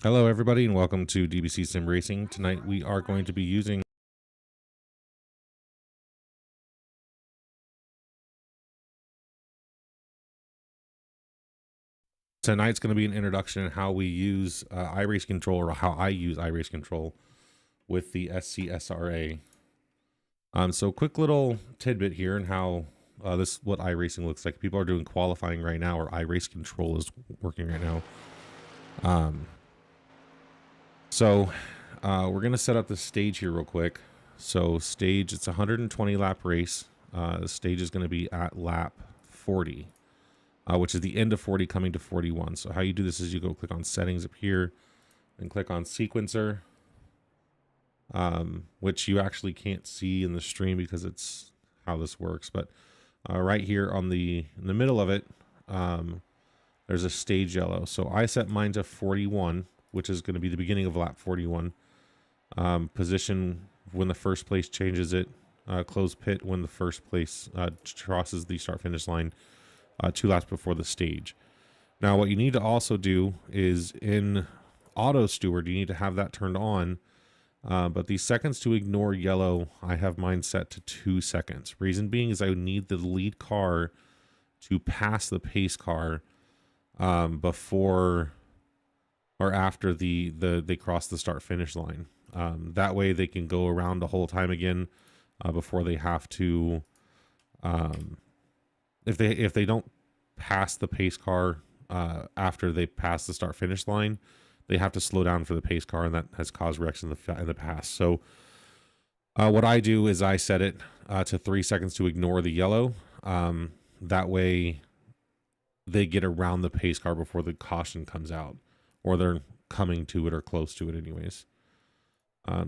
Hello everybody and welcome to DBC Sim Racing. Tonight we are going to be using tonight's going to be an introduction on how we use iRaceControl, or how I use iRaceControl with the SCSRA. So quick little tidbit here and how what iRacing looks like. People are doing qualifying right now, or iRaceControl is working right now. So we're going to set up the stage here real quick. So stage, it's a 120 lap race. The stage is going to be at lap 40, which is the end of 40 coming to 41. So how you do this is you go click on settings up here and click on sequencer, which you actually can't see in the stream because it's how this works. But right here on in the middle of it, there's a stage yellow. So I set mine to 41, which is going to be the beginning of lap 41. Position when the first place changes it. Close pit when the first place crosses the start finish line 2 laps before the stage. Now what you need to also do is in auto steward, you need to have that turned on. But the seconds to ignore yellow, I have mine set to 2 seconds. Reason being is I need the lead car to pass the pace car before or after they cross the start finish line. That way they can go around the whole time again before they have to. If they don't pass the pace car after they pass the start finish line, they have to slow down for the pace car, and that has caused wrecks in the past. So what I do is I set it to 3 seconds to ignore the yellow. That way they get around the pace car before the caution comes out, or they're coming to it or close to it anyways.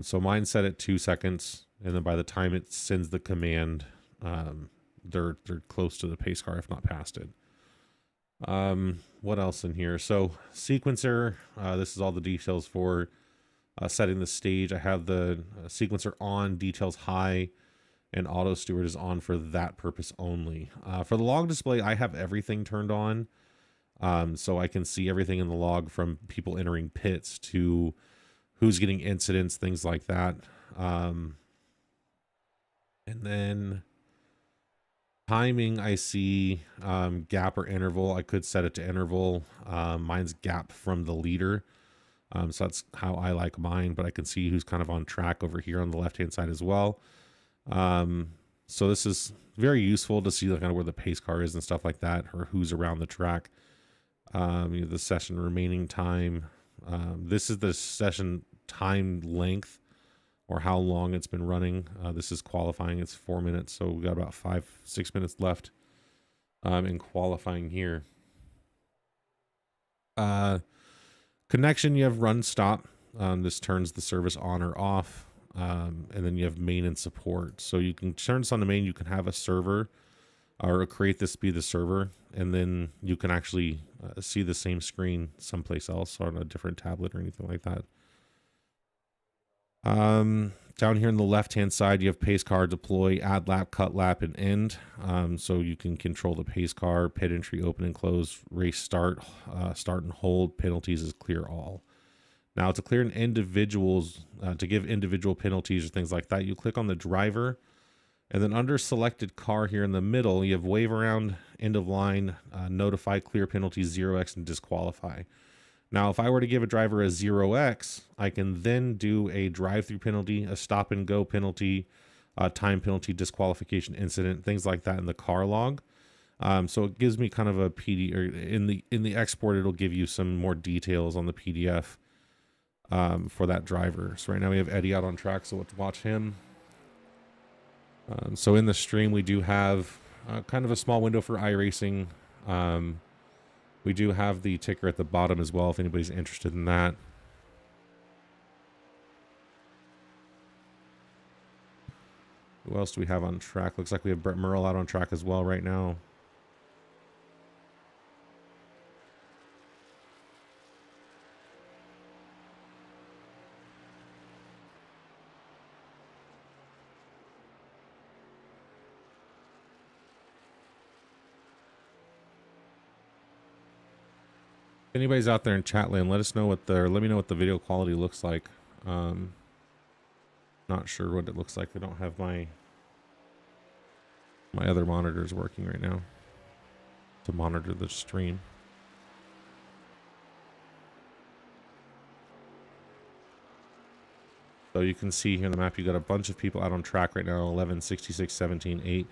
So mine set at 2 seconds, and then by the time it sends the command, they're close to the pace car, if not past it. What else in here? So sequencer, this is all the details for setting the stage. I have the sequencer on, details high, and auto steward is on for that purpose only. For the log display, I have everything turned on. So I can see everything in the log, from people entering pits to who's getting incidents, things like that. And then timing, I see gap or interval. I could set it to interval. Mine's gap from the leader. So that's how I like mine, but I can see who's kind of on track over here on the left-hand side as well. So this is very useful to see kind of where the pace car is and stuff like that, or who's around the track. The session remaining time. This is the session time length, or how long it's been running. This is qualifying. It's 4 minutes, so we got about 5-6 minutes left in qualifying here. Connection, you have run stop. This turns the service on or off. And then you have main and support. So you can turn this on the main. You can have a server or create this to be the server, and then you can actually see the same screen someplace else on a different tablet or anything like that. Down here on the left hand side, you have pace car, deploy, add lap, cut lap, and end. So you can control the pace car, pit entry, open and close, race start, start and hold. Penalties is clear all. Now to clear an individuals, to give individual penalties or things like that, you click on the driver, and then under selected car here in the middle, you have wave around, end of line, notify, clear penalties, 0x, and disqualify. Now, if I were to give a driver a 0x, I can then do a drive-through penalty, a stop and go penalty, time penalty, disqualification incident, things like that in the car log. So it gives me kind of a PD, or in the export, it'll give you some more details on the PDF for that driver. So right now we have Eddie out on track, so let's watch him. So in the stream, we do have kind of a small window for iRacing. We do have the ticker at the bottom as well if anybody's interested in that. Who else do we have on track? Looks like we have Brett Merle out on track as well right now. If anybody's out there in chat land, let me know what the video quality looks like. Not sure what it looks like. I don't have my other monitors working right now to monitor the stream. So you can see here on the map, you got a bunch of people out on track right now, 11, 66, 17, 8.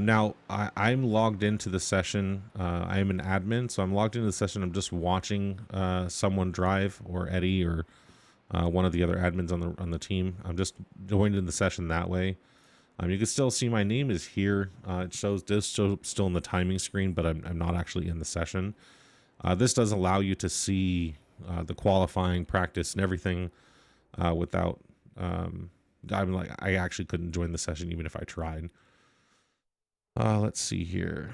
Now, I'm logged into the session. I am an admin, so I'm logged into the session. I'm just watching someone drive, or Eddie, or one of the other admins on the team. I'm just joined in the session that way. You can still see my name is here. It does show still in the timing screen, but I'm not actually in the session. This does allow you to see the qualifying practice and everything without. I actually couldn't join the session even if I tried. Let's see here.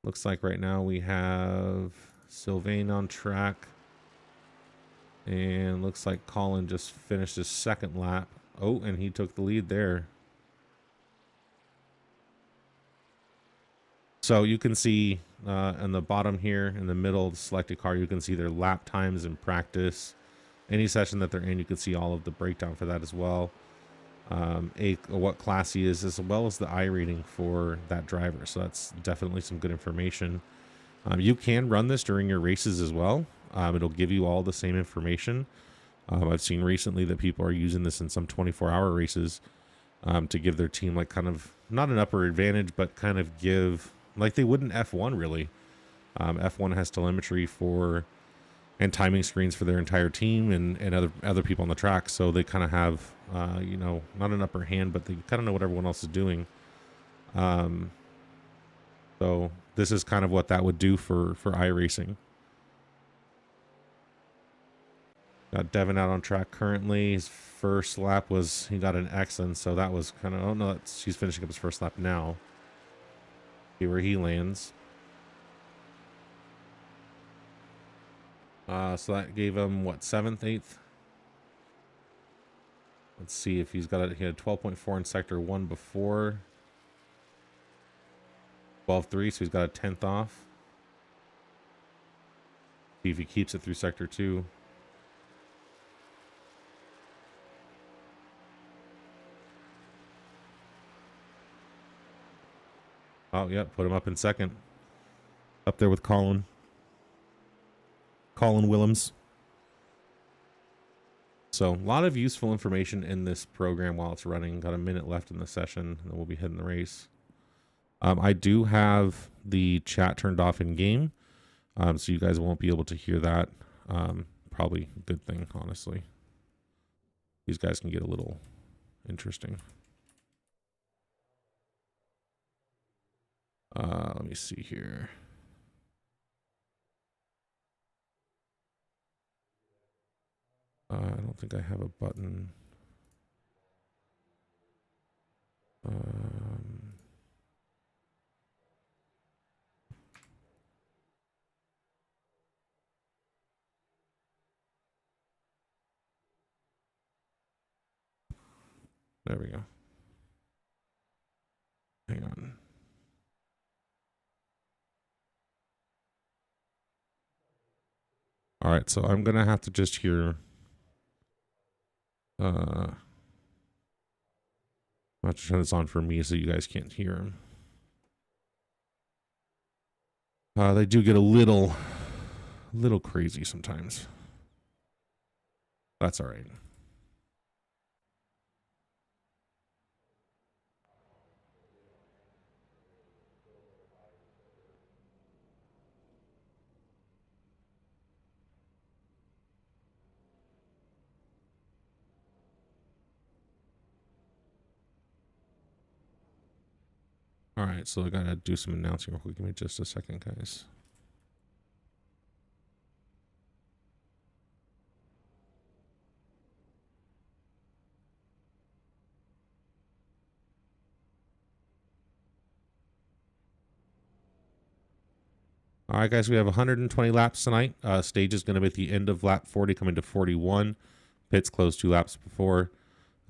Looks like right now we have Sylvain on track. And looks like Colin just finished his second lap. Oh, and he took the lead there. So you can see in the bottom here, in the middle of the selected car, you can see their lap times in practice. Any session that they're in, you can see all of the breakdown for that as well. What class he is, as well as the I rating for that driver. So that's definitely some good information. You can run this during your races as well. It'll give you all the same information. I've seen recently that people are using this in some 24-hour races to give their team like kind of not an upper advantage, but kind of give like they would in F1 really. F1 has telemetry for and timing screens for their entire team and other people on the track, so they kind of have you know, not an upper hand, but they kind of know what everyone else is doing. So this is kind of what that would do for iRacing. Got Devin out on track currently. His first lap was, he got an X, and so that was kind of, oh no, he's finishing up his first lap now. See where he lands. So that gave him what, 7th, 8th? Let's see if he's got it. He had 12.4 in sector 1 before. 12.3, so he's got a 10th off. See if he keeps it through sector 2. Oh, yeah, put him up in second. Up there with Colin Willems. So a lot of useful information in this program while it's running. Got a minute left in the session, and then we'll be hitting the race. I do have the chat turned off in game, so you guys won't be able to hear that. Probably a good thing, honestly. These guys can get a little interesting. Let me see here. I don't think I have a button. Um, there we go. Hang on. All right, so I'm gonna have to just hear. I have to turn this on for me so you guys can't hear him. They do get a little crazy sometimes. That's all right. All right, so I gotta do some announcing real quick. Give me just a second, guys. All right, guys, we have 120 laps tonight. Stage is going to be at the end of lap 40, coming to 41. Pits closed 2 laps before.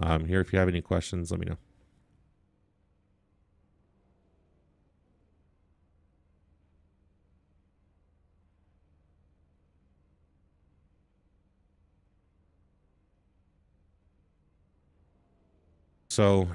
Here, if you have any questions, let me know. So,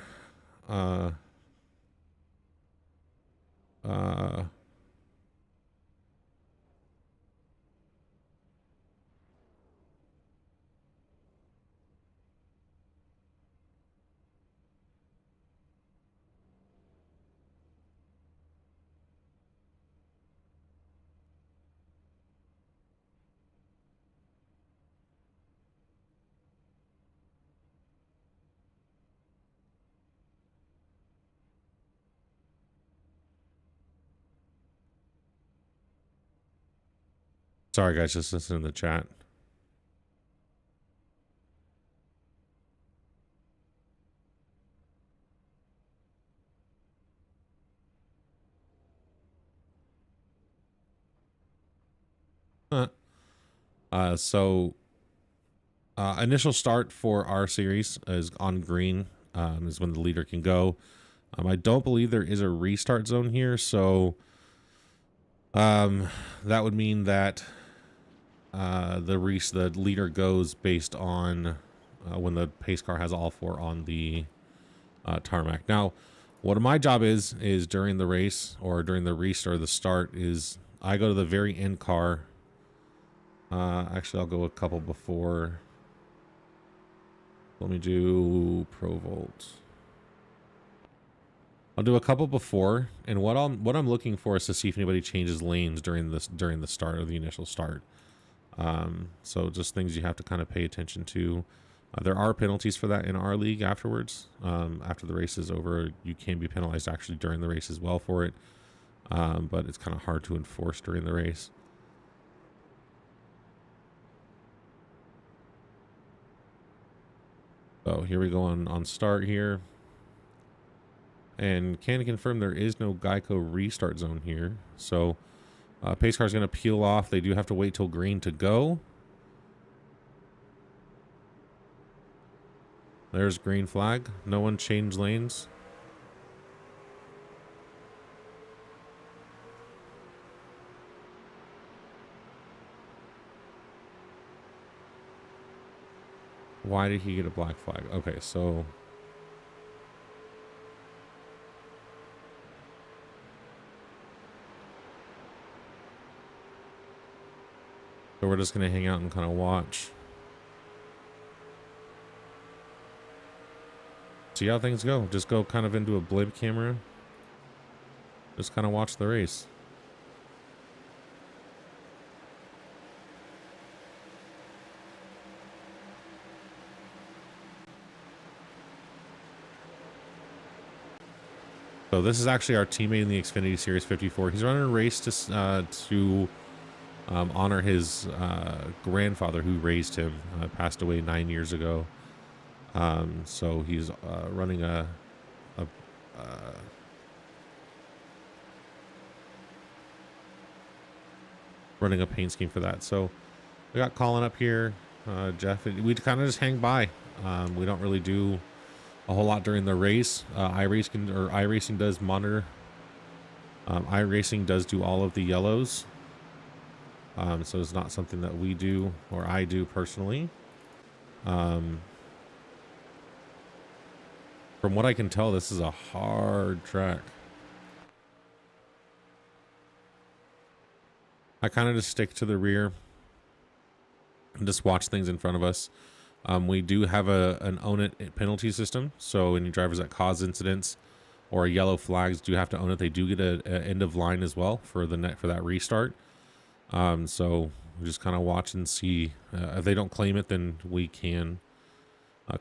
sorry, guys, just listen in the chat. Initial start for our series is on green, is when the leader can go. I don't believe there is a restart zone here, so that would mean that the leader goes based on when the pace car has all 4 on the tarmac. Now, what my job is during the race or during the restart or the start is I go to the very end car. Actually, I'll go a couple before. Let me do Pro Volt. I'll do a couple before, and what I'm looking for is to see if anybody changes lanes during the start of the initial start. So just things you have to kind of pay attention to. There are penalties for that in our league afterwards. After the race is over, you can be penalized actually during the race as well for it. But it's kind of hard to enforce during the race. So here we go on start here. And can confirm there is no Geico restart zone here. So pace car is going to peel off. They do have to wait till green to go. There's green flag. No one changed lanes. Why did he get a black flag? Okay, so we're just going to hang out and kind of watch. See how things go. Just go kind of into a blimp camera. Just kind of watch the race. So this is actually our teammate in the Xfinity Series 54. He's running a race to honor his grandfather who raised him. Passed away 9 years ago. So he's running a running a paint scheme for that. So we got Colin up here, Jeff. We kind of just hang by. We don't really do a whole lot during the race. iRacing does monitor. iRacing does do all of the yellows. So it's not something that we do or I do personally. From what I can tell, this is a hard track. I kind of just stick to the rear and just watch things in front of us. We do have an own it penalty system. So any drivers that cause incidents or yellow flags do have to own it. They do get a end of line as well for that restart. So we just kind of watch and see if they don't claim it, then we can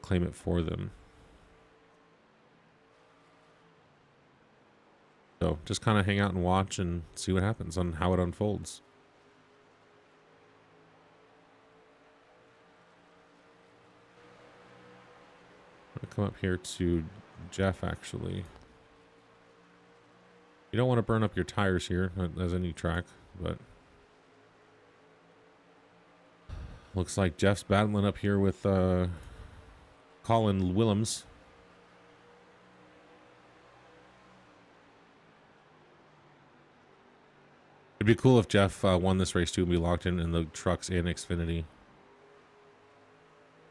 claim it for them. So just kind of hang out and watch and see what happens on how it unfolds. I'm gonna come up here to Jeff, actually. You don't want to burn up your tires here, as any track, but looks like Jeff's battling up here with Colin Willems. It'd be cool if Jeff won this race too and we locked in the trucks and Xfinity.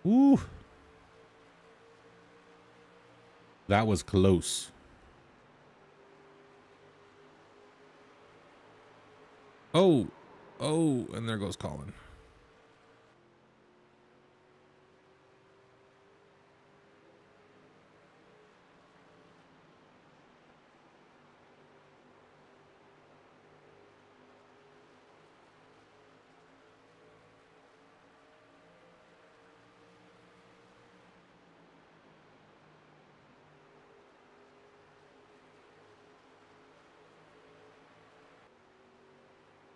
Ooh. That was close. Oh, and there goes Colin.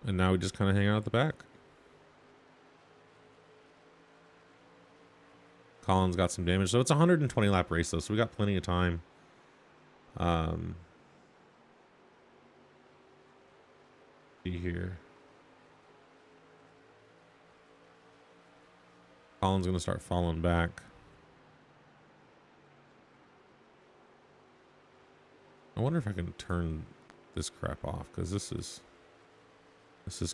And now we just kind of hang out at the back. Colin's got some damage. So it's a 120 lap race though, so we got plenty of time. See here. Colin's gonna start falling back. I wonder if I can turn this crap off, because this is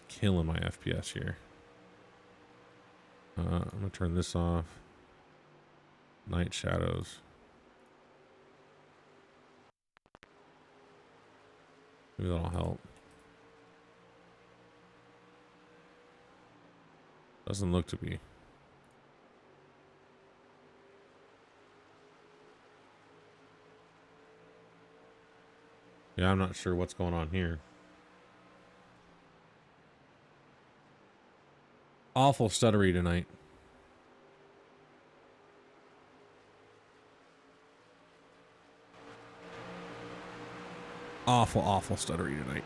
killing my FPS here. I'm gonna turn this off. Night shadows. Maybe that'll help. Doesn't look to be. Yeah, I'm not sure what's going on here. Awful stuttery tonight. Awful stuttery tonight.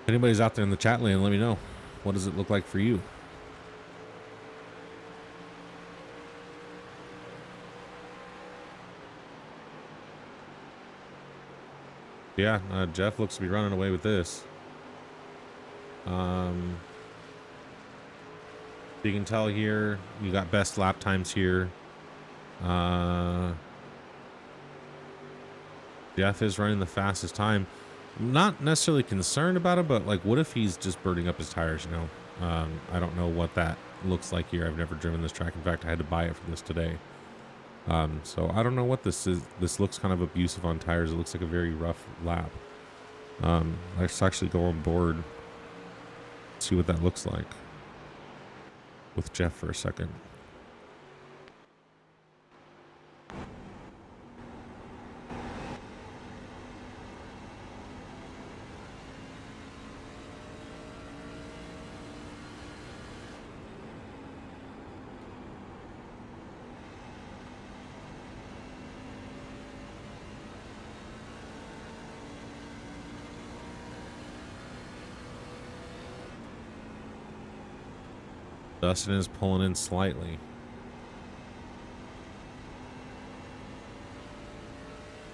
If anybody's out there in the chat land, let me know. What does it look like for you? Yeah, Jeff looks to be running away with this. You can tell here, you got best lap times here. Jeff is running the fastest time. I'm not necessarily concerned about it, but like, what if he's just burning up his tires, you know? I don't know what that looks like here. I've never driven this track. In fact, I had to buy it for this today. So I don't know what this is. This looks kind of abusive on tires. It looks like a very rough lap. Let's actually go on board, see what that looks like with Jeff for a second. Dustin is pulling in slightly.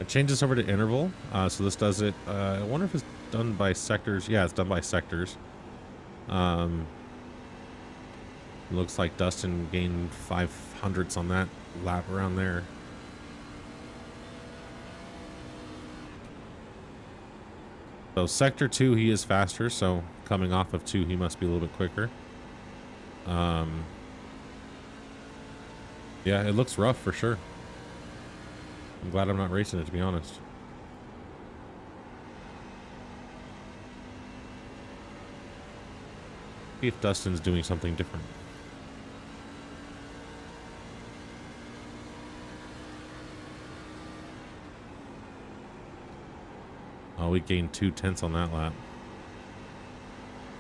It changes over to interval. So this does it. I wonder if it's done by sectors. Yeah, it's done by sectors. Looks like Dustin gained 500ths on that lap around there. So sector 2, he is faster. So coming off of 2, he must be a little bit quicker. Yeah, it looks rough for sure. I'm glad I'm not racing it, to be honest. See if Dustin's doing something different. Oh, we gained 2/10 on that lap.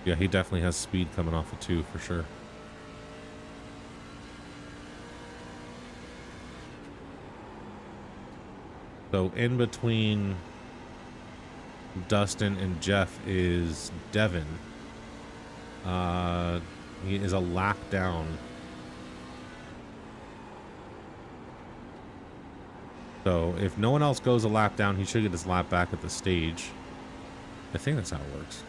Yeah, he definitely has speed coming off of 2 for sure. So in between Dustin and Jeff is Devin. He is a lap down. So if no one else goes a lap down, he should get his lap back at the stage. I think that's how it works.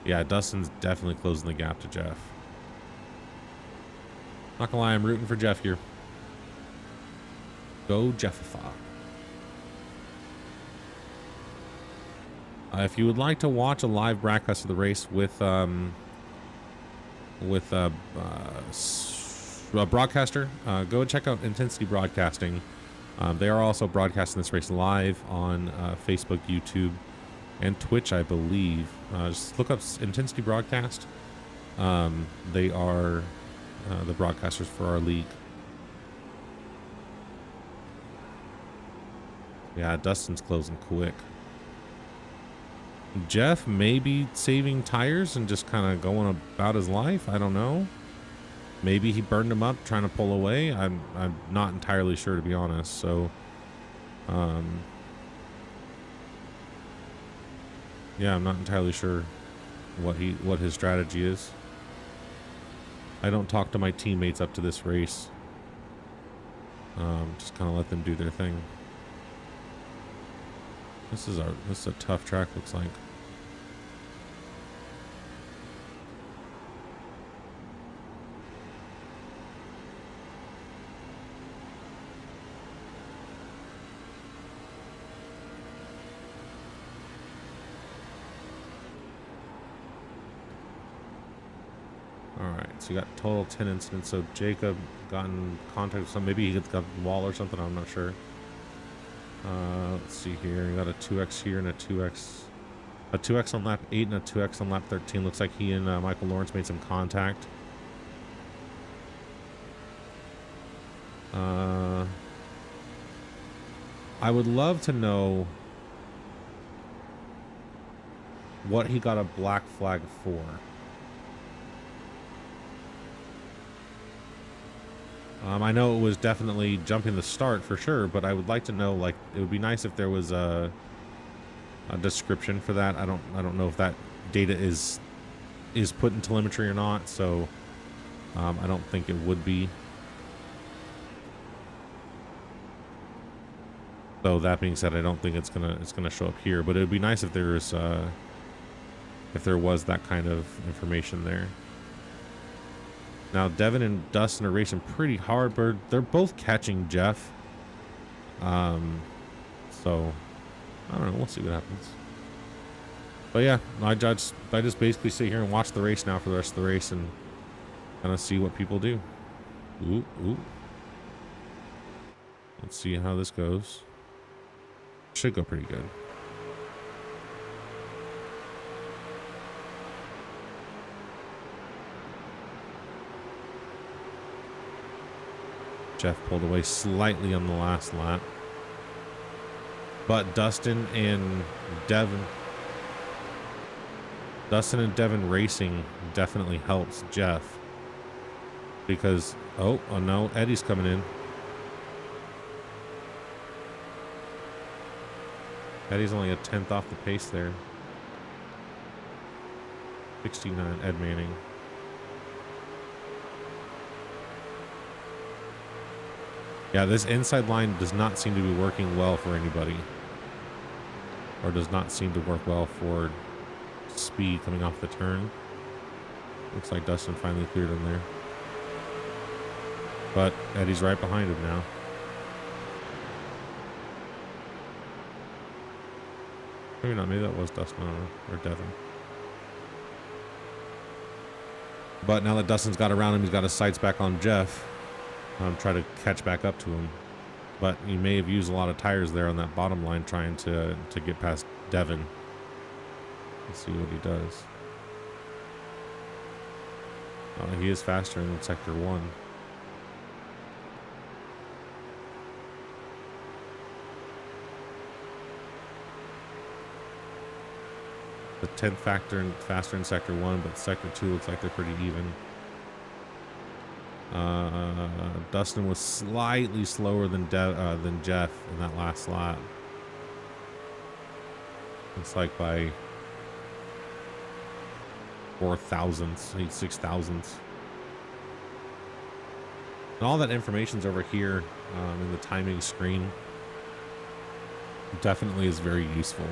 Yeah, Dustin's definitely closing the gap to Jeff. Not gonna lie, I'm rooting for Jeff here. Go Jeffifa. If you would like to watch a live broadcast of the race with a broadcaster, go check out Intensity Broadcasting. They are also broadcasting this race live on Facebook, YouTube, and Twitch, I believe. Just look up Intensity Broadcast. They are the broadcasters for our league. Yeah, Dustin's closing quick. Jeff may be saving tires and just kind of going about his life. I don't know. Maybe he burned them up trying to pull away. I'm not entirely sure, to be honest. So, yeah, I'm not entirely sure what his strategy is. I don't talk to my teammates up to this race. Just kind of let them do their thing. This is a tough track, looks like. Alright, so you got total 10 incidents. So Jacob got in contact with some, maybe he got the wall or something, I'm not sure. Let's see here. You got a 2x here and a 2x on lap 8 and a 2x on lap 13. Looks like he and Michael Lawrence made some contact. I would love to know what he got a black flag for. I know it was definitely jumping the start for sure, but I would like to know, like, it would be nice if there was a description for that. I don't know if that data is put in telemetry or not, so I don't think it would be. So that being said, I don't think it's gonna show up here, but it would be nice if there was that kind of information there. Now, Devin and Dustin are racing pretty hard, but they're both catching Jeff. So, I don't know. We'll see what happens. But yeah, I just basically sit here and watch the race now for the rest of the race and kind of see what people do. Ooh, ooh. Let's see how this goes. Should go pretty good. Jeff pulled away slightly on the last lap. But Dustin and Devin racing definitely helps Jeff. Because, oh no, Eddie's coming in. Eddie's only a 10th off the pace there. 69, Ed Manning. Yeah, this inside line does not seem to be working well for anybody. Or does not seem to work well for speed coming off the turn. Looks like Dustin finally cleared him there. But Eddie's right behind him now. Maybe not. Maybe that was Dustin or Devin. But now that Dustin's got around him, he's got his sights back on Jeff. Try to catch back up to him. But he may have used a lot of tires there on that bottom line trying to get past Devin. Let's see what he does. He is faster in Sector 1. The 10th faster in Sector 1, but Sector 2 looks like they're pretty even. Dustin was slightly slower than Jeff in that last lap. It's like by 4 thousandths, 6 thousandths. And all that information's over here in the timing screen. Definitely is very useful.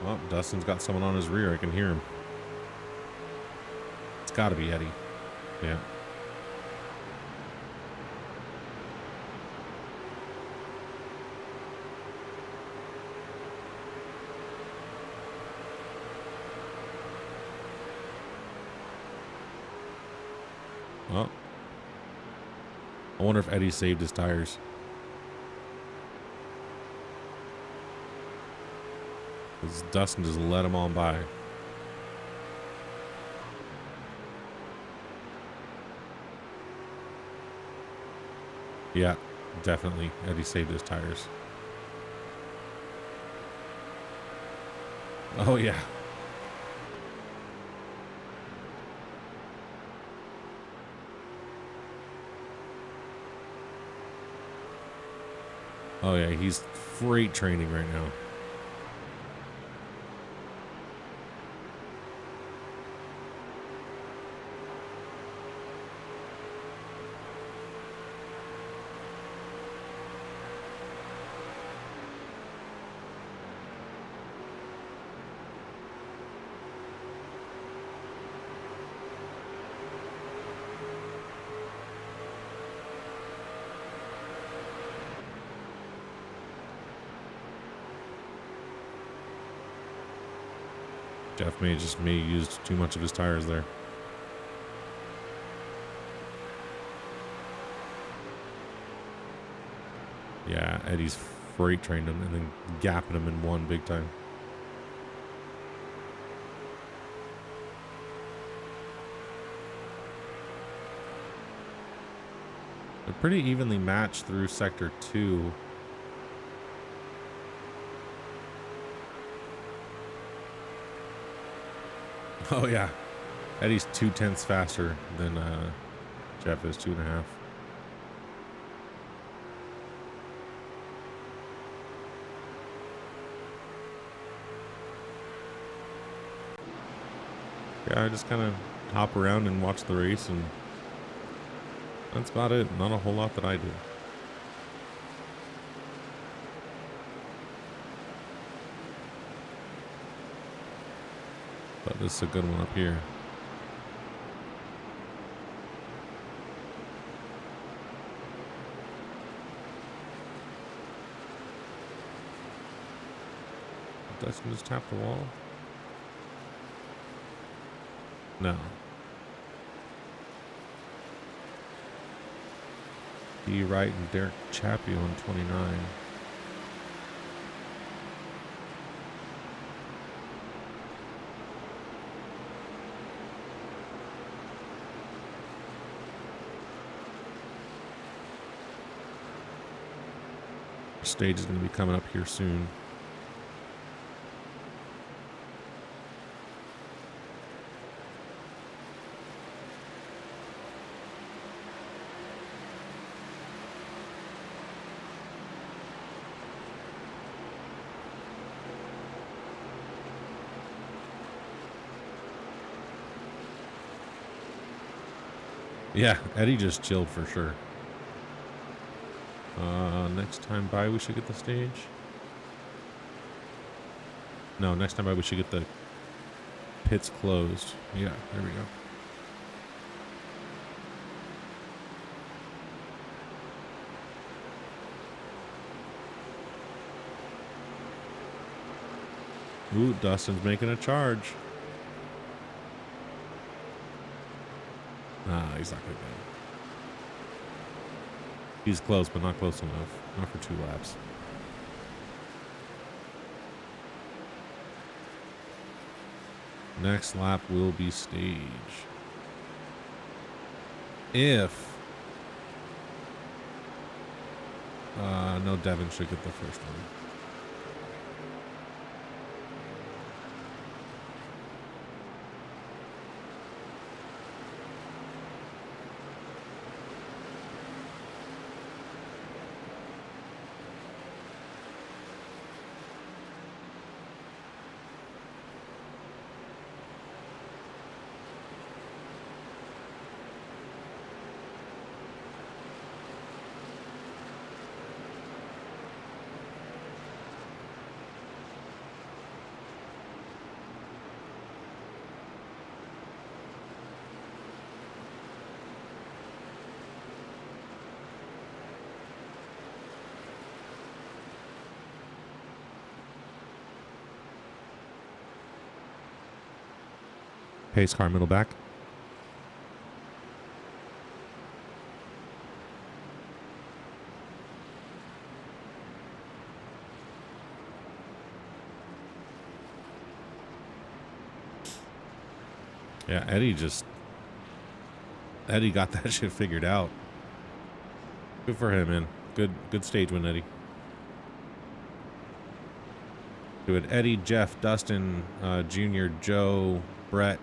Well, Dustin's got someone on his rear. I can hear him. It's got to be Eddie. Yeah. Well, I wonder if Eddie saved his tires. Because Dustin just let him on by. Yeah, definitely. Eddie saved his tires. Oh, yeah. Oh, yeah, he's freight training right now. Jeff may used too much of his tires there. Yeah, Eddie's freight trained him and then gapping him in one big time. They're pretty evenly matched through Sector 2. Oh, yeah. Eddie's 0.2 faster than Jeff is 2.5. Yeah, I just kind of hop around and watch the race, and that's about it. Not a whole lot that I do. But this is a good one up here. Dustin just tapped the wall? No. D. Wright and Derek Chappie on 29. Stage is going to be coming up here soon. Yeah, Eddie just chilled for sure. Next time by, we should get the stage. No, next time by, we should get the pits closed. Yeah, there we go. Ooh, Dustin's making a charge. Nah, he's not gonna get it. He's close, but not close enough. Not for 2 laps. Next lap will be stage. If... no, Devin should get the first one. Pace car, middle back. Yeah, Eddie got that shit figured out. Good for him, man. Good stage win, Eddie. Do it. Eddie, Jeff, Dustin, Junior, Joe, Brett,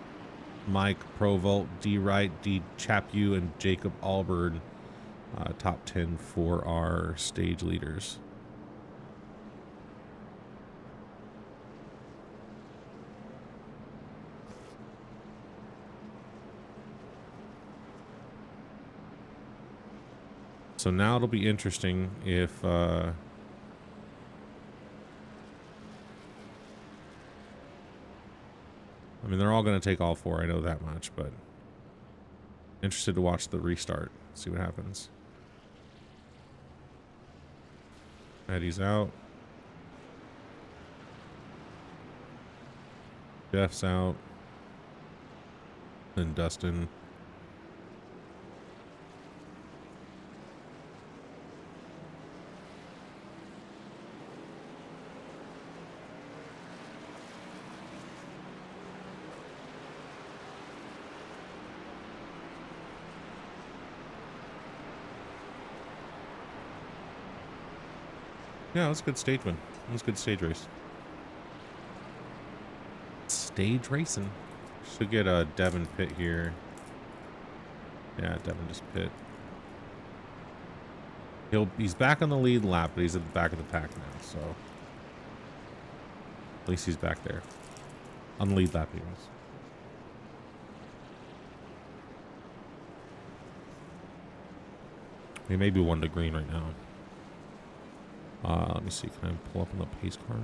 Mike, Provolt, D. Wright, D. Chapu, and Jacob Alburn. Top 10 for our stage leaders. So now it'll be interesting if I mean, they're all going to take all 4. I know that much, but interested to watch the restart. See what happens. Eddie's out. Jeff's out. And Dustin. Yeah, it was a good stage win. It was a good stage race. Stage racing. Should get a Devin pit here. Yeah, Devin just pit. He's back on the lead lap, but he's at the back of the pack now, so at least he's back there. On the lead lap he was. He may be 1 to green right now. Let me see. Can I pull up on the pace car?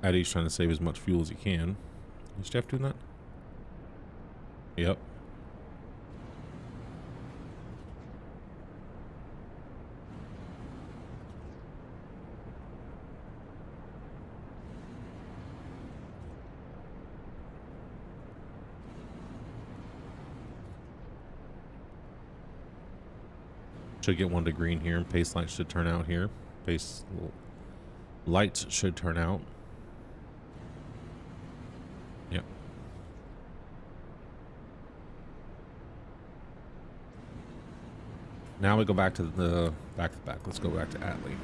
Eddie's trying to save as much fuel as he can. Is Jeff doing that? Yep. Should get 1 to green here. Pace lights should turn out here. Pace lights should turn out. Yep. Now we go back to the back. Let's go back to Atlee.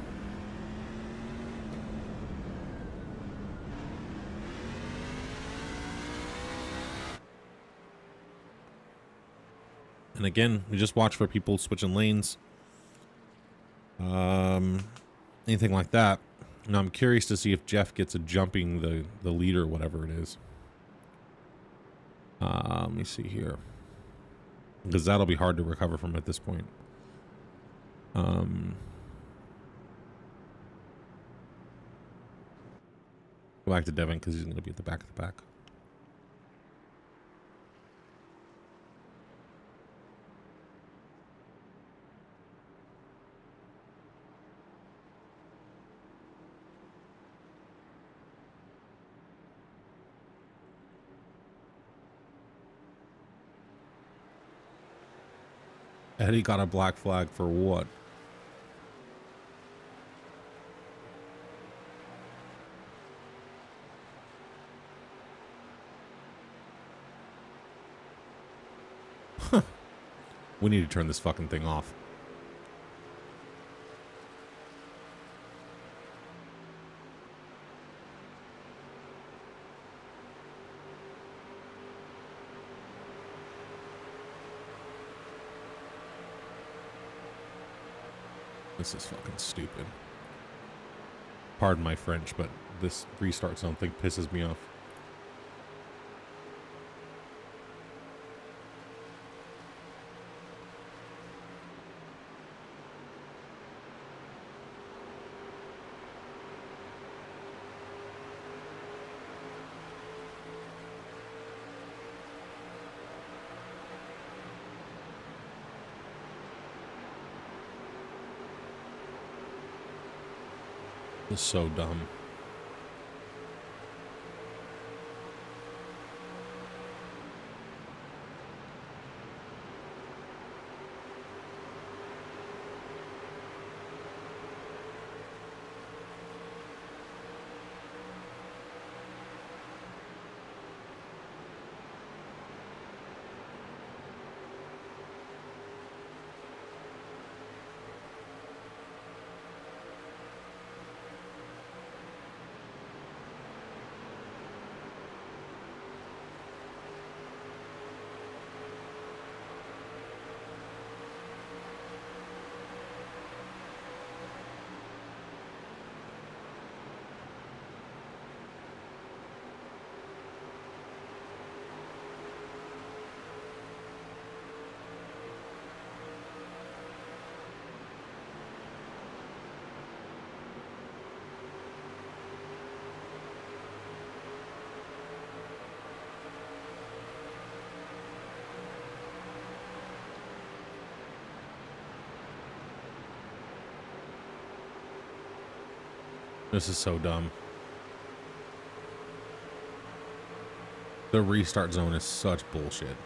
And again, we just watch for people switching lanes. Anything like that. Now I'm curious to see if Jeff gets a jumping the lead or whatever it is. Let me see here. Because that'll be hard to recover from at this point. Go back to Devin because he's going to be at the back of the pack. Eddie got a black flag for what? We need to turn this fucking thing off. This is fucking stupid. Pardon my French, but this restart zone thing pisses me off. This is so dumb. This is so dumb. The restart zone is such bullshit.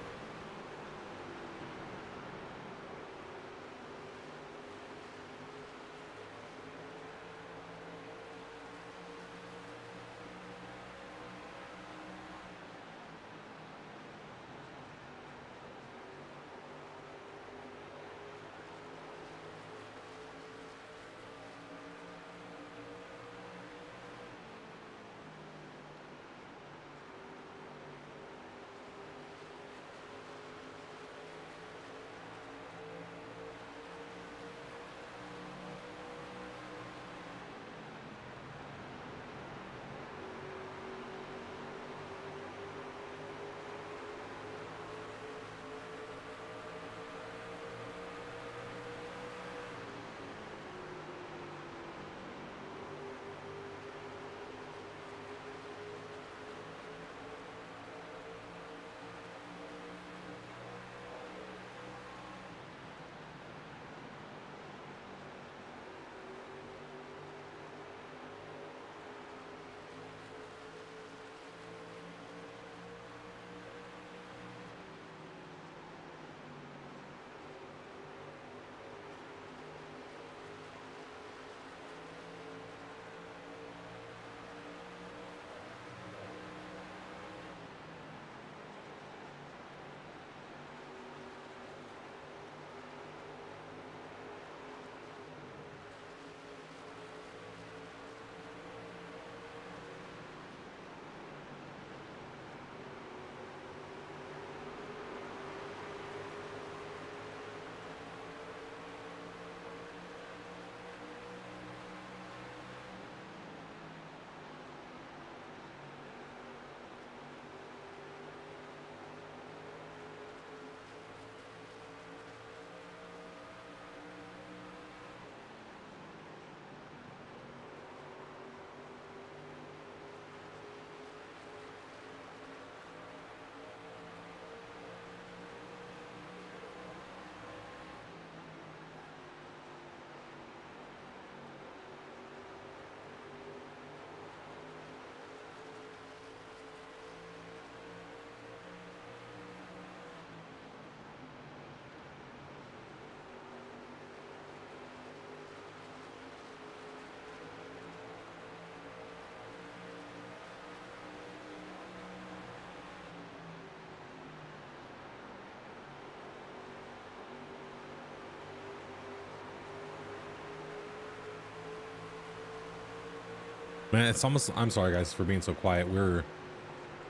Man, it's almost. I'm sorry, guys, for being so quiet.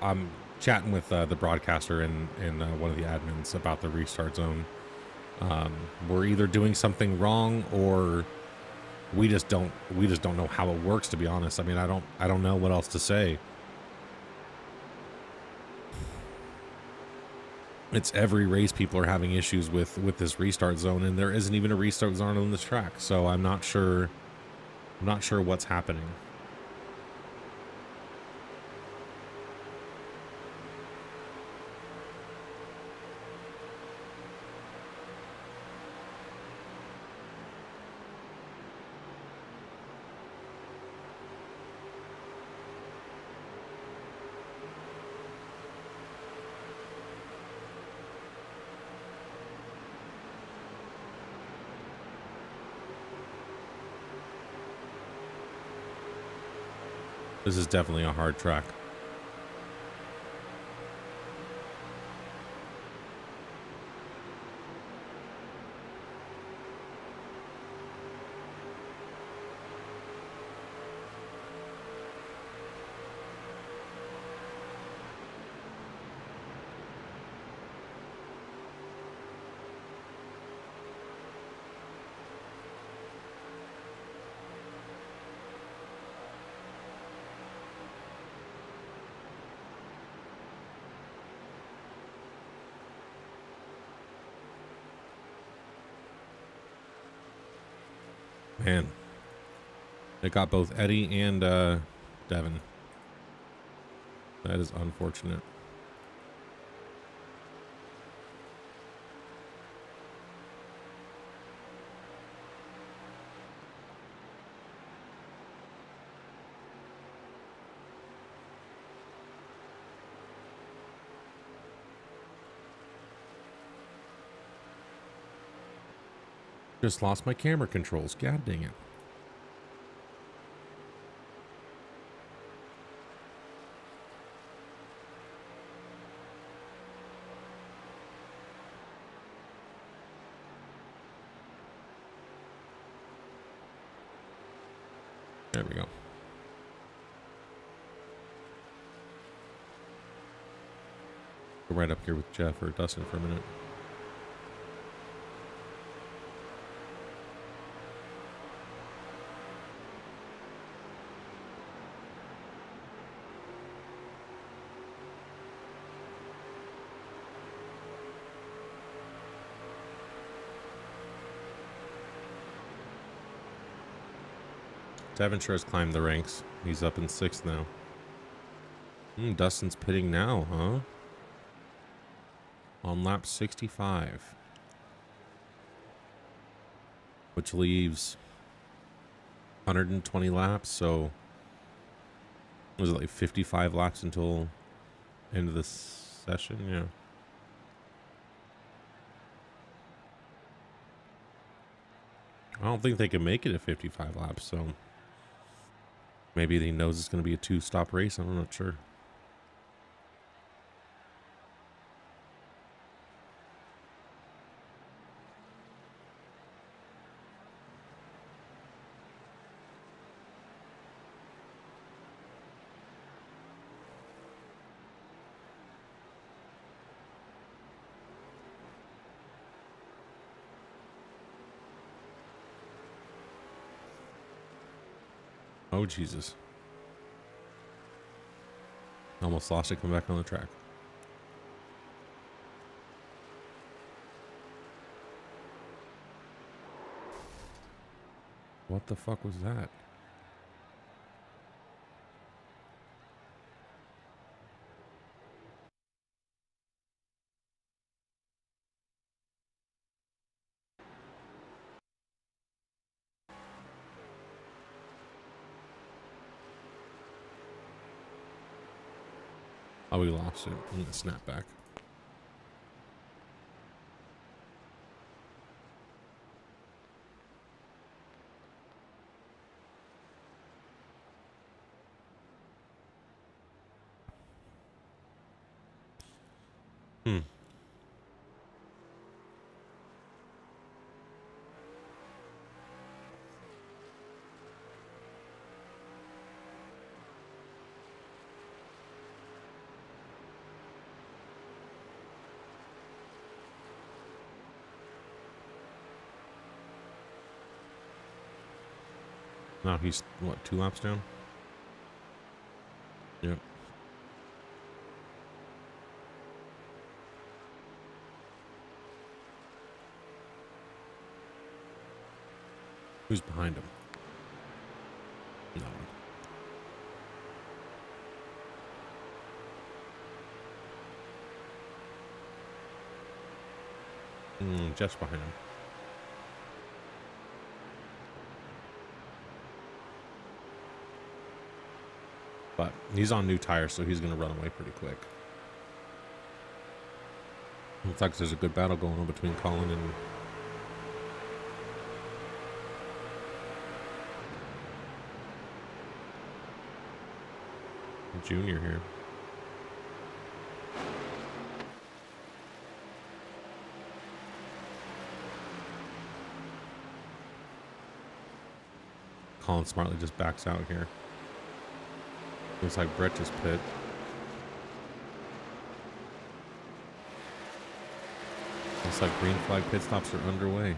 I'm chatting with the broadcaster and one of the admins about the restart zone. We're either doing something wrong or we just don't know how it works. To be honest, I mean, I don't know what else to say. It's every race people are having issues with this restart zone, and there isn't even a restart zone on this track. So I'm not sure. I'm not sure what's happening. This is definitely a hard track. Man, it got both Eddie and Devin. That is unfortunate. Just lost my camera controls. God dang it. There we go. Go right up here with Jeff or Dustin for a minute. Devin sure has climbed the ranks. He's up in 6th now. Dustin's pitting now, huh? On lap 65. Which leaves 120 laps, so was it like 55 laps until end of the session? Yeah. I don't think they can make it at 55 laps, so maybe he knows it's going to be a 2-stop race. I'm not sure. Oh, Jesus. Almost lost it. Come back on the track. What the fuck was that? Oh, we lost it. Snap back. Now he's, what, 2 laps down? Yep. Who's behind him? No one. Just behind him. But he's on new tires, so he's going to run away pretty quick. Looks like there's a good battle going on between Colin and Junior here. Colin smartly just backs out here. Looks like Brett just pit. Looks like green flag pit stops are underway.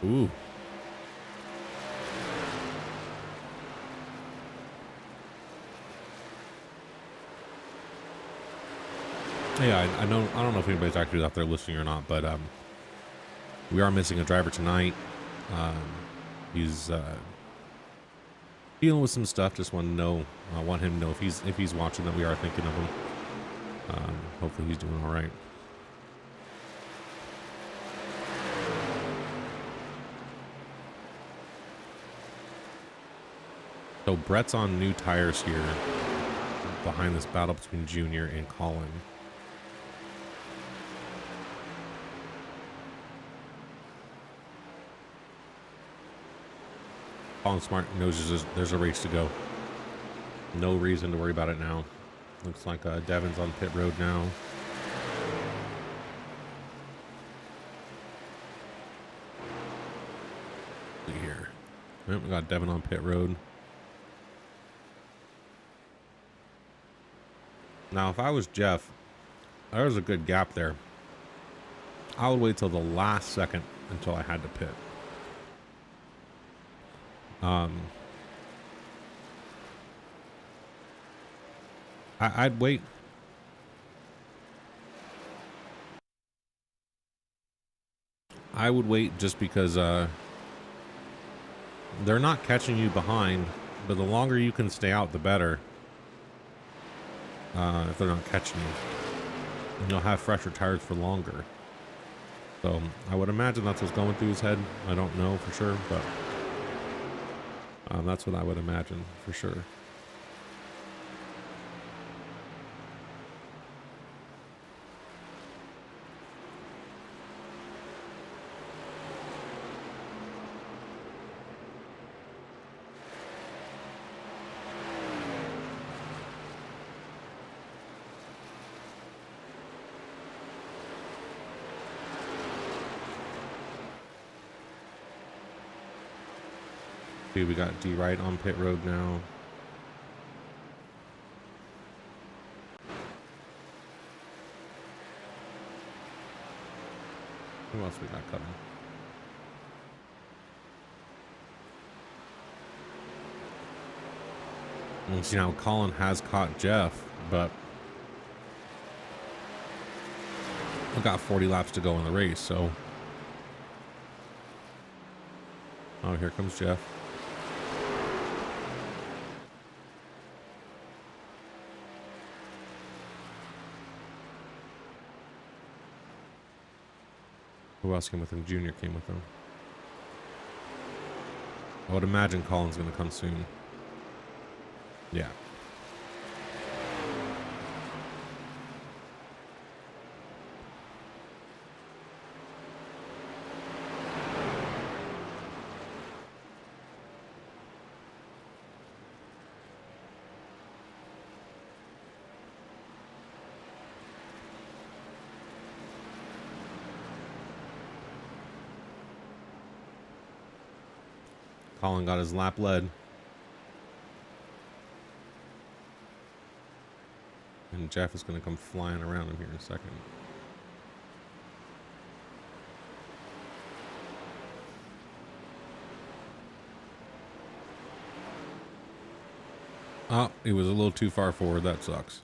Ooh. Yeah, I know. I don't know if anybody's actually out there listening or not, but we are missing a driver tonight. He's dealing with some stuff. Just want to know. I want him to know if he's watching that we are thinking of him. Hopefully he's doing all right. So Brett's on new tires here behind this battle between Junior and Colin. Colin Smart knows there's a race to go. No reason to worry about it now. Looks like Devin's on pit road now. See here. Yep, we got Devin on pit road. Now, if I was Jeff, there was a good gap there. I would wait till the last second until I had to pit. I'd wait. I would wait just because they're not catching you behind, but the longer you can stay out, the better. If they're not catching you, and you'll have fresher tires for longer. So I would imagine that's what's going through his head. I don't know for sure, but that's what I would imagine for sure. See, we got D Wright on pit road now. Who else we got coming? And see, now Colin has caught Jeff, but we've got 40 laps to go in the race, so. Oh, here comes Jeff. Who else came with him? Junior came with him. I would imagine Colin's going to come soon. Yeah. Colin got his lap led. And Jeff is going to come flying around him here in a second. Oh, he was a little too far forward. That sucks.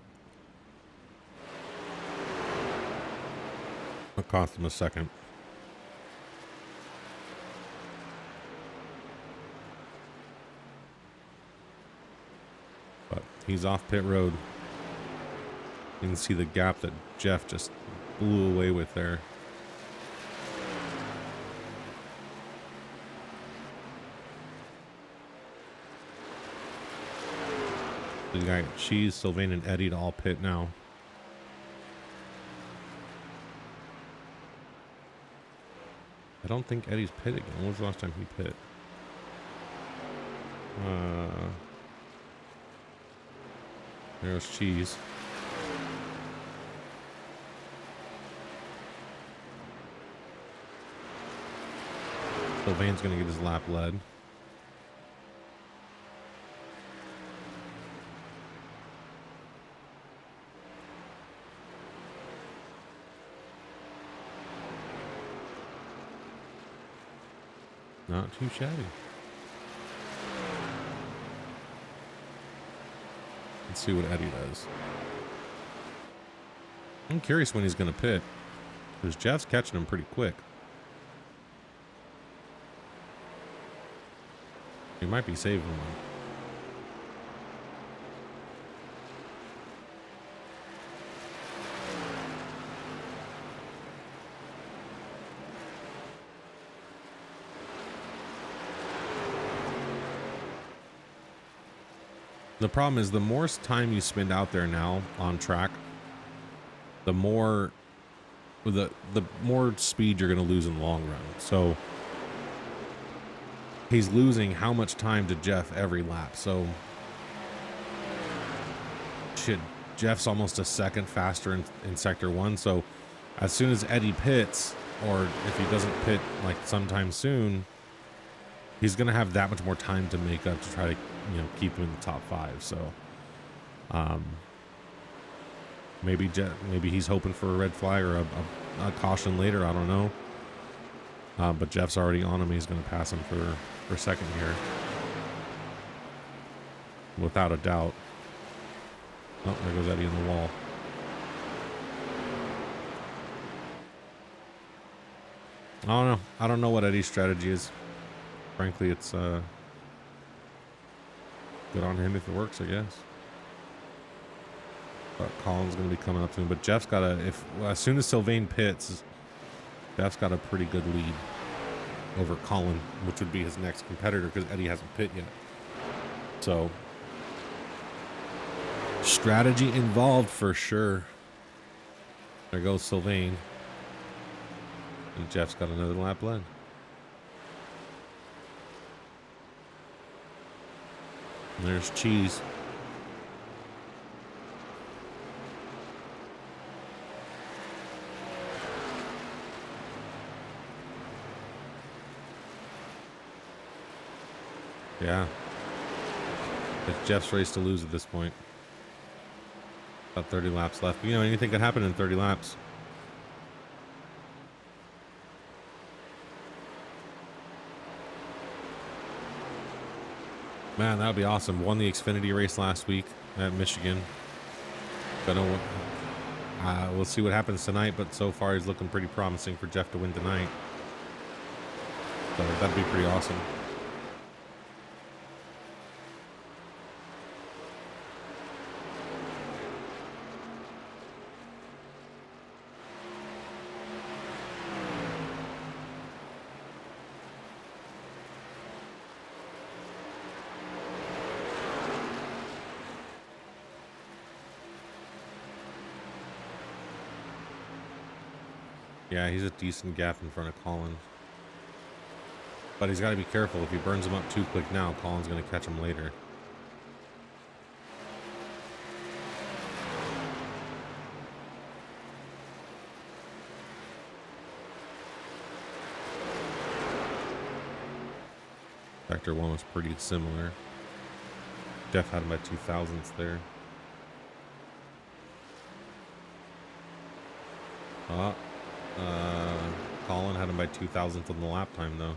It cost him a second. But he's off pit road. You can see the gap that Jeff just blew away with there. We got Cheese, Sylvain, and Eddie to all pit now. I don't think Eddie's pit again. When was the last time he pit? There's Cheese. Sylvain's gonna get his lap led. Not too shabby. Let's see what Eddie does. I'm curious when he's going to pit, because Jeff's catching him pretty quick. He might be saving one. The problem is the more time you spend out there now on track, the more speed you're going to lose in the long run. So he's losing how much time to Jeff every lap. So shit, Jeff's almost a second faster in sector 1. So as soon as Eddie pits, or if he doesn't pit like sometime soon, he's going to have that much more time to make up to try to, keep him in the top 5. So, maybe he's hoping for a red flag or a caution later. I don't know. But Jeff's already on him. He's going to pass him for second here, without a doubt. Oh, there goes Eddie in the wall. I don't know. I don't know what Eddie's strategy is. Frankly, it's good on him if it works, I guess. But Colin's going to be coming up to him. But Jeff's got as soon as Sylvain pits, Jeff's got a pretty good lead over Colin, which would be his next competitor because Eddie hasn't pit yet. So, strategy involved for sure. There goes Sylvain. And Jeff's got another lap led. And there's Cheese. Yeah. It's Jeff's race to lose at this point. About 30 laps left. Anything could happen in 30 laps. Man, that would be awesome. Won the Xfinity race last week at Michigan. We'll see what happens tonight, but so far he's looking pretty promising for Jeff to win tonight. So that'd be pretty awesome. Yeah, he's a decent gap in front of Colin. But he's got to be careful. If he burns him up too quick now, Colin's going to catch him later. Factor 1 was pretty similar. Jeff had him by 2,000ths there. Colin had him by 2,000th on the lap time, though.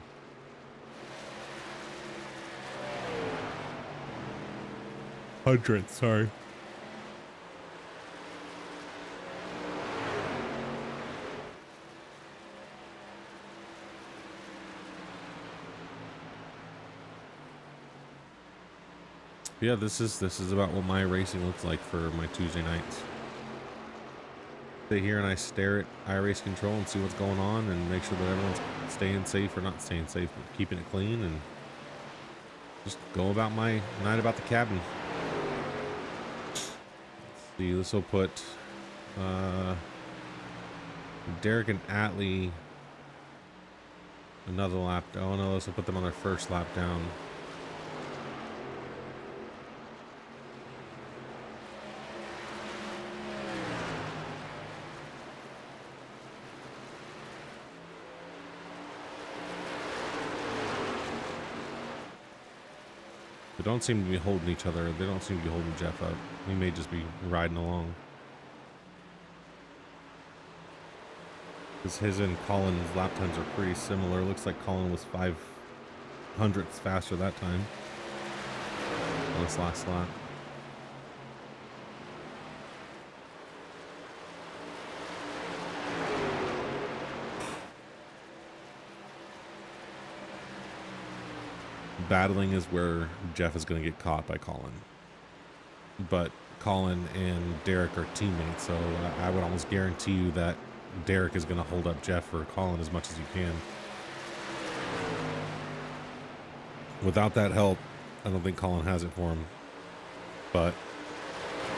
Hundredth, sorry. Yeah, this is about what my racing looks like for my Tuesday nights. Sit here and I stare at iRaceControl and see what's going on and make sure that everyone's staying safe, or not staying safe, but keeping it clean, and just go about my night about the cabin. Let's see, this will put Derek and Atlee another lap. Oh no, this will put them on their first lap down. They don't seem to be holding each other. They don't seem to be holding Jeff up. He may just be riding along. Because his and Colin's lap times are pretty similar. Looks like Colin was 500ths faster that time on this last lap. Battling is where Jeff is going to get caught by Colin. But Colin and Derek are teammates, so I would almost guarantee you that Derek is going to hold up Jeff or Colin as much as he can. Without that help, I don't think Colin has it for him. But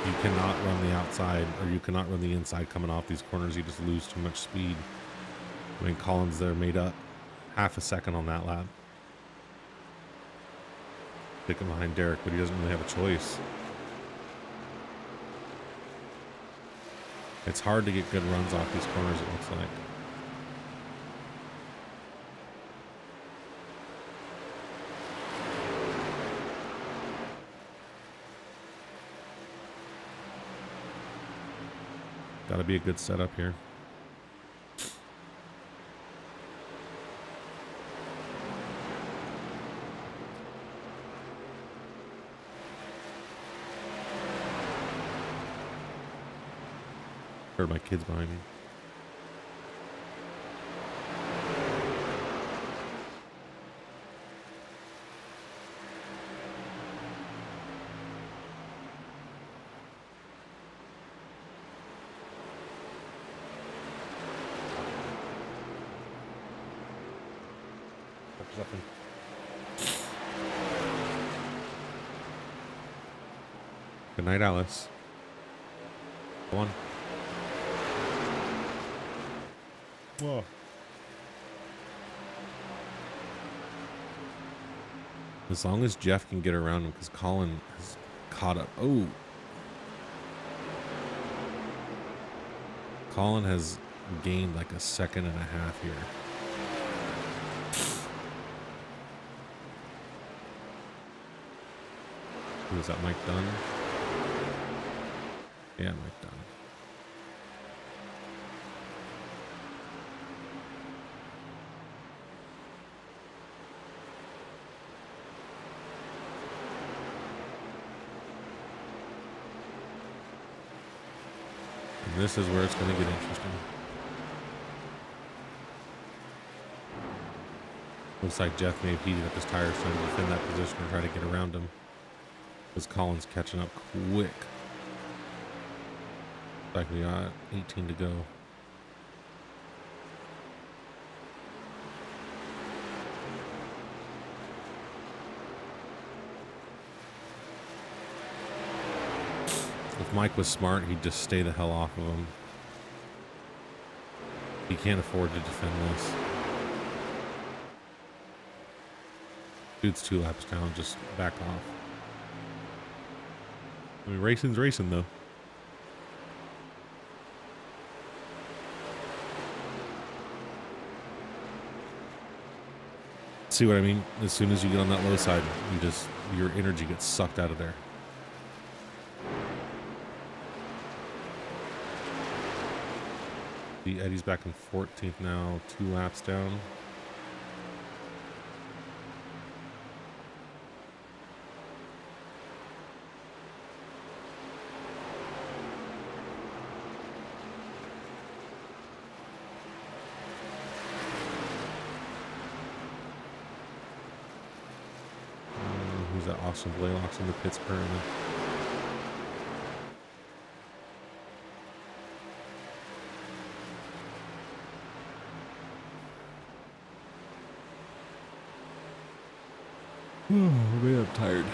you cannot run the outside, or you cannot run the inside coming off these corners. You just lose too much speed. I mean, Colin's there made up half a second on that lap. Picking behind Derek, but he doesn't really have a choice. It's hard to get good runs off these corners, it looks like. Gotta be a good setup here. Heard my kids behind me. Good night, Alice. Go on. Whoa. As long as Jeff can get around him, because Colin has caught up. Oh. Colin has gained like a second and a half here. Who is that, Mike Dunn? Yeah, Mike Dunn. And this is where it's going to get interesting. Looks like Jeff may have heated up his tires trying to defend that position and try to get around him. Because Colin's catching up quick. Like we got 18 to go. If Mike was smart, he'd just stay the hell off of him. He can't afford to defend this. Dude's 2 laps down, just back off. I mean, racing's racing, though. See what I mean? As soon as you get on that low side, your energy gets sucked out of there. The Eddie's back in 14th now, 2 laps down. Who's that? Austin Blaylock's in the pits currently. Oh, man, I'm tired.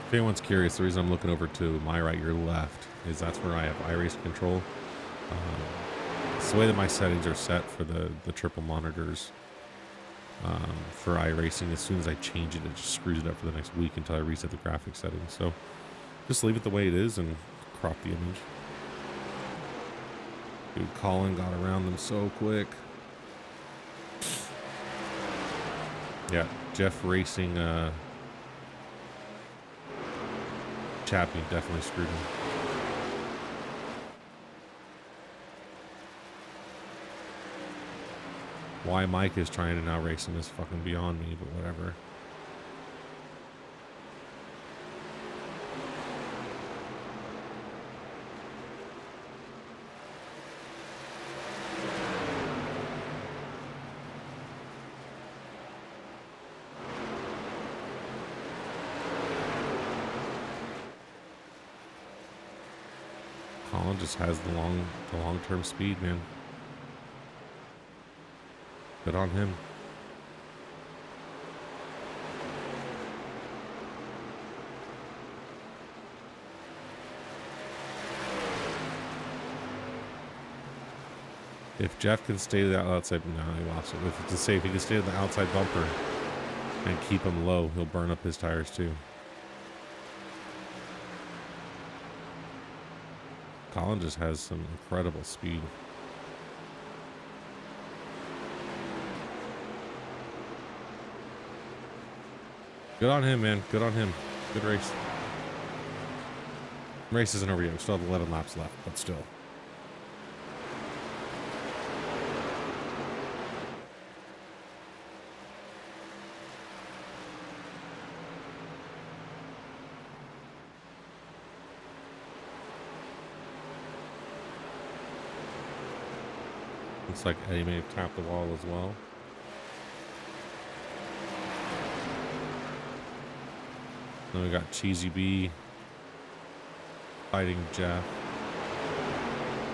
If anyone's curious, the reason I'm looking over to my right, your left, is that's where I have iRaceControl. It's the way that my settings are set for the triple monitors for iRacing. As soon as I change it, it just screws it up for the next week until I reset the graphics settings. So just leave it the way it is and crop the image. Dude, Colin got around them so quick. Yeah, Jeff Racing Chappie definitely screwed him. Why Mike is trying to now race him is fucking beyond me, but whatever. Colin just has the long-term speed, man. Good on him. If Jeff can stay to the outside, no, he lost it. If he can stay to the outside bumper and keep him low, he'll burn up his tires too. Colin just has some incredible speed. Good on him, man. Good on him. Good race. Race isn't over yet. We still have 11 laps left, but still. Looks like Eddie may have tapped the wall as well. Then we got Cheesy B fighting Jeff.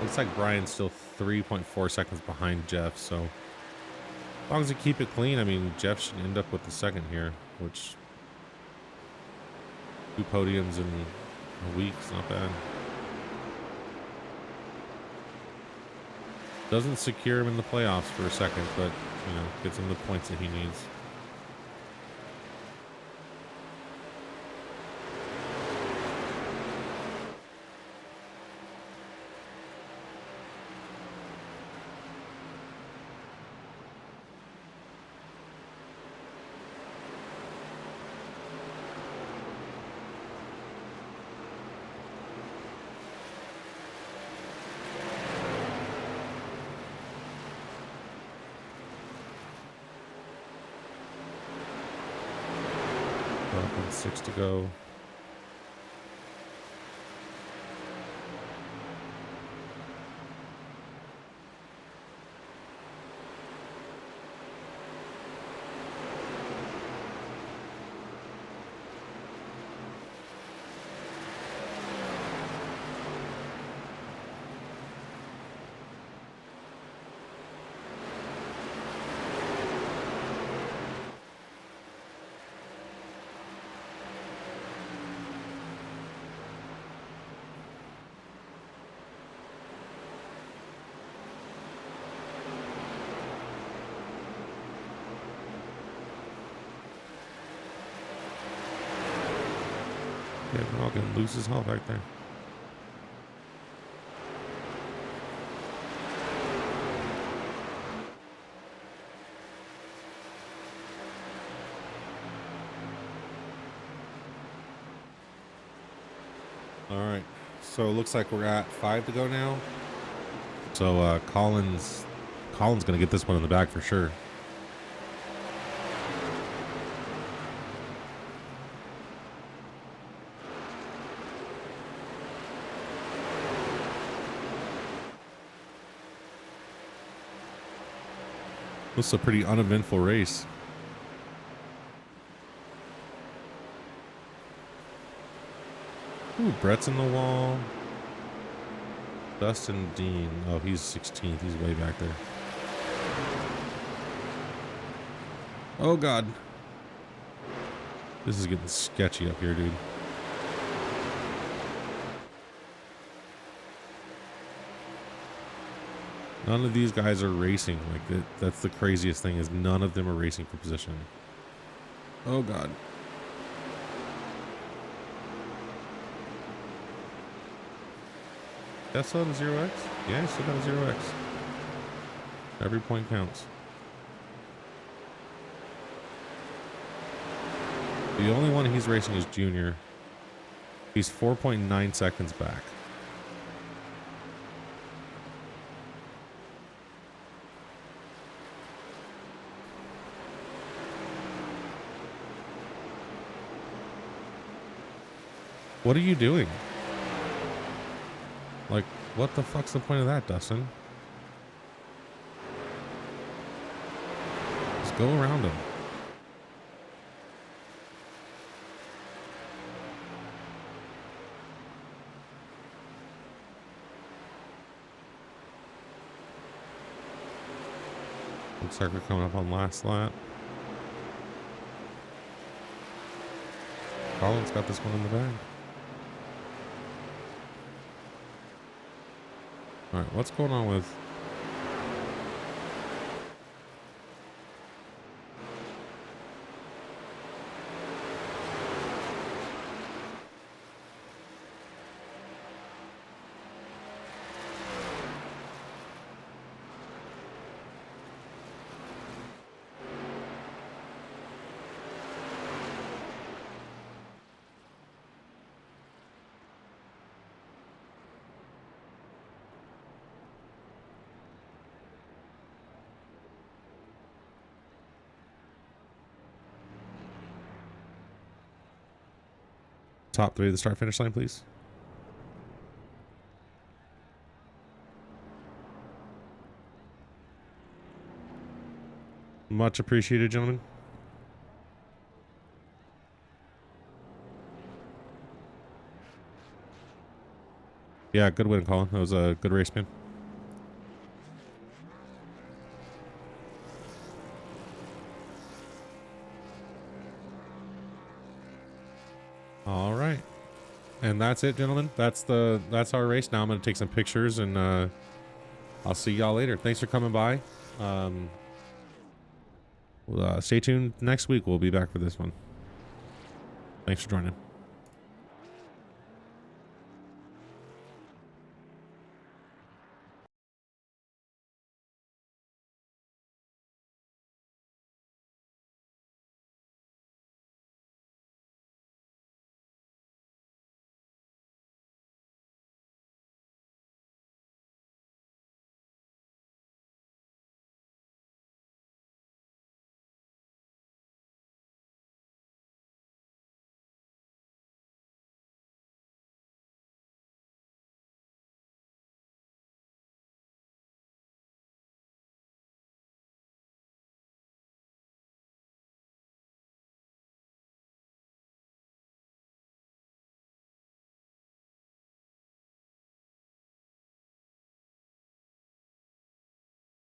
Looks like Brian's still 3.4 seconds behind Jeff, so as long as they keep it clean, I mean, Jeff should end up with the second here, which 2 podiums in a week is not bad. Doesn't secure him in the playoffs for a second, but, you know, gets him the points that he needs. And 6 to go. Yeah, we're all gonna lose his health right there. All right. So it looks like we're at 5 to go now. So Colin's gonna get this one in the bag for sure. This is a pretty uneventful race. Ooh, Brett's in the wall. Dustin Dean. Oh, he's 16th. He's way back there. Oh, God. This is getting sketchy up here, dude. None of these guys are racing. Like, that's the craziest thing, is none of them are racing for position. Oh, God. That's still at a 0x? Yeah, he's still got a 0x. Every point counts. The only one he's racing is Junior. He's 4.9 seconds back. What are you doing? Like, what the fuck's the point of that, Dustin? Just go around him. Looks like we're coming up on last lap. Colin's got this one in the bag. All right, what's going on with... Top 3 of the start-finish line, please. Much appreciated, gentlemen. Yeah, good win, Colin. That was a good race, man. All right. And that's it, gentlemen. That's our race. Now I'm going to take some pictures, and I'll see y'all later. Thanks for coming by. Stay tuned. Next week we'll be back for this one. Thanks for joining.